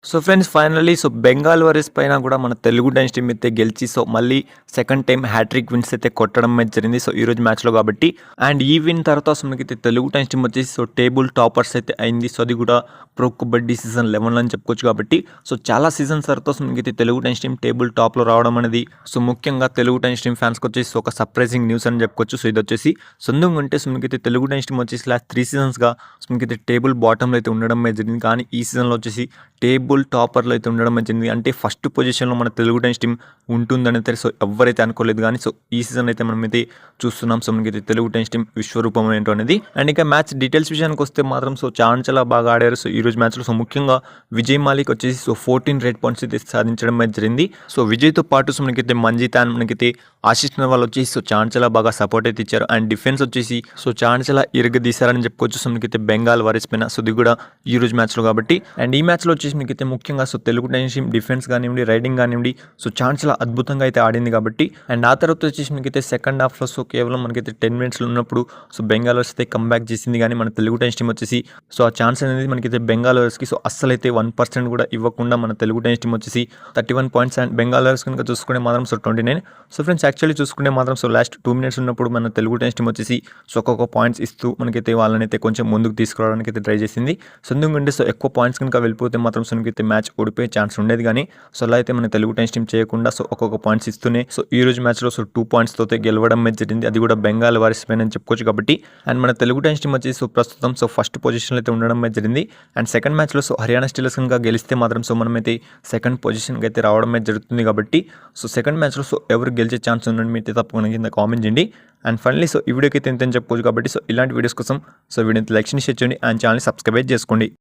So friends finally Bengal warriors పైన కూడా మన తెలుగు టైమ్స్ టీమ్ అయితే గెలిచి మళ్ళీ సెకండ్ టైం హ్యాట్రిక్ విన్స్ అయితే కొట్టడం అయితే జరిగింది ఈ రోజు మ్యాచ్లో కాబట్టి. అండ్ ఈ విన్ తర్వాత మనకైతే తెలుగు టైమ్స్ టీమ్ వచ్చేసి టేబుల్ టాపర్స్ అయితే అయింది. అది కూడా ప్రో కబడ్డీ సీజన్ 11 అని చెప్పుకోవచ్చు కాబట్టి. చాలా సీజన్స్ తర్వాత మనకైతే తెలుగు టైమ్స్ టీమ్ టేబుల్ టాప్లో రావడం అనేది ముఖ్యంగా తెలుగు టైమ్స్ టీమ్ ఫ్యాన్స్కి వచ్చేసి ఒక సర్ప్రైజింగ్ న్యూస్ అని చెప్పుకోవచ్చు. ఇది వచ్చేసి సొంతంగా ఉంటే మనకైతే తెలుగు టైమ్స్ టీమ్ వచ్చేసి లాస్ట్ 3 సీజన్స్గా మనకైతే టేబుల్ బాటంలో అయితే ఉండడం అయితే జరిగింది. కానీ ఈ సీజన్లో వచ్చేసి టేబుల్ టాపర్లో అయితే ఉండడం వచ్చింది. అంటే ఫస్ట్ పొజిషన్లో మన తెలుగు టైమ్స్ టీమ్ ఉంటుందని అయితే ఎవరైతే అనుకోలేదు. కానీ ఈ సీజన్ అయితే మనం అయితే చూస్తున్నాం. మనకైతే తెలుగు టైమ్స్ టీమ్ విశ్వరూపం ఏంటో అనేది. అండ్ ఇంకా మ్యాచ్ డీటెయిల్స్ విషయానికి వస్తే మాత్రం చాలా బాగా ఆడారు. ఈ రోజు మ్యాచ్లో ముఖ్యంగా విజయ్ మాలిక్ వచ్చేసి 14 రేట్ పాయింట్స్ అయితే సాధించడం అయితే జరిగింది. విజయ్తో పాటు మనకైతే మంజిత్ అండ్ మనకైతే ఆశిష్ వాళ్ళు వచ్చేసి చాలా బాగా సపోర్ట్ అయితే ఇచ్చారు. అండ్ డిఫెన్స్ వచ్చేసి చాలా ఇరగదీశారని చెప్పుకోవచ్చు. మనకైతే బెంగాల్ వారియర్స్ పైన ఇది కూడా ఈ రోజు మ్యాచ్లో కాబట్టి. అండ్ ఈ మ్యాచ్లో వచ్చేసి మీకైతే ముఖ్యంగా తెలుగు టైమ్స్ టీమ్ డిఫెన్స్ కానివ్వండి, రైడింగ్ కానివ్వండి చాలా అద్భుతంగా అయితే ఆడింది కాబట్టి. అండ్ ఆ తర్వాత వచ్చేసి మనకైతే సెకండ్ హాఫ్లో కేవలం మనకైతే 10 మినిట్స్లో ఉన్నప్పుడు బెంగాల్ వారియర్స్ అయితే కంబ్యాక్ చేసింది. కానీ మన తెలుగు టైమ్స్ టీమ్ వచ్చేసి ఆ ఛాన్స్ అనేది మనకైతే బెంగాల్ వారియర్స్కి అస్సలు అయితే 1% కూడా ఇవ్వకుండా మన తెలుగు టైమ్స్ టీమ్ వచ్చేసి 31 పాయింట్స్ అండ్ బెంగాల్ వారియర్స్ కనుక చూసుకుంటే మాత్రం 29. ఫ్రెండ్స్ యాక్చువల్లీ చూసుకుంటే మాత్రం లాస్ట్ 2 మినిట్స్ ఉన్నప్పుడు మన తెలుగు టైమ్స్ టీమ్ వచ్చేసి ఒక్కొక్క పాయింట్స్ ఇస్తూ మనకైతే వాళ్ళని అయితే కొంచెం ముందుకు తీసుకురావడానికి అయితే ట్రై చేసింది. ఎందుకంటే ఎక్కువ పాయింట్స్ కనుక వెళ్ళిపోతే మాత్రం మనకైతే మ్యాచ్ ఓడిపోయే ఛాన్స్ ఉండేది. కానీ అలా అయితే మన తెలుగు టైమ్స్ టీమ్ చేయకుండా ఒక్కొక్క పాయింట్స్ ఇస్తూనే ఈ రోజు మ్యాచ్లో 2 పాయింట్స్ తో గెలవడం జరిగింది. అది కూడా బెంగాల్ వారియర్స్ పైన అని చెప్పుకోవచ్చు కాబట్టి. అండ్ మన తెలుగు టైమ్స్ టీమ్ వచ్చేసి ప్రస్తుతం ఫస్ట్ పొజిషన్లో అయితే ఉండడం జరిగింది. అండ్ సెకండ్ మ్యాచ్లో హర్యానా స్టీలర్స్ కనుక గెలిస్తే మాత్రం మనమైతే సెకండ్ పొజిషన్కి అయితే రావడం జరుగుతుంది కాబట్టి. సెకండ్ మ్యాచ్లో ఎవరు గెలిచే ఛాన్స్ ఉందని మీరు తప్పకుండా కింద కామెంట్ చేయండి. అండ్ ఫైనల్లీ ఈ వీడియోకి అయితే ఎంత చెప్పుకోవచ్చు కాబట్టి. ఇలాంటి వీడియోస్ కోసం వీడియోని లైక్ చేయండి, షేర్ చేయండి అండ్ ఛానల్ని సబ్స్క్రైబ్ చేసుకోండి.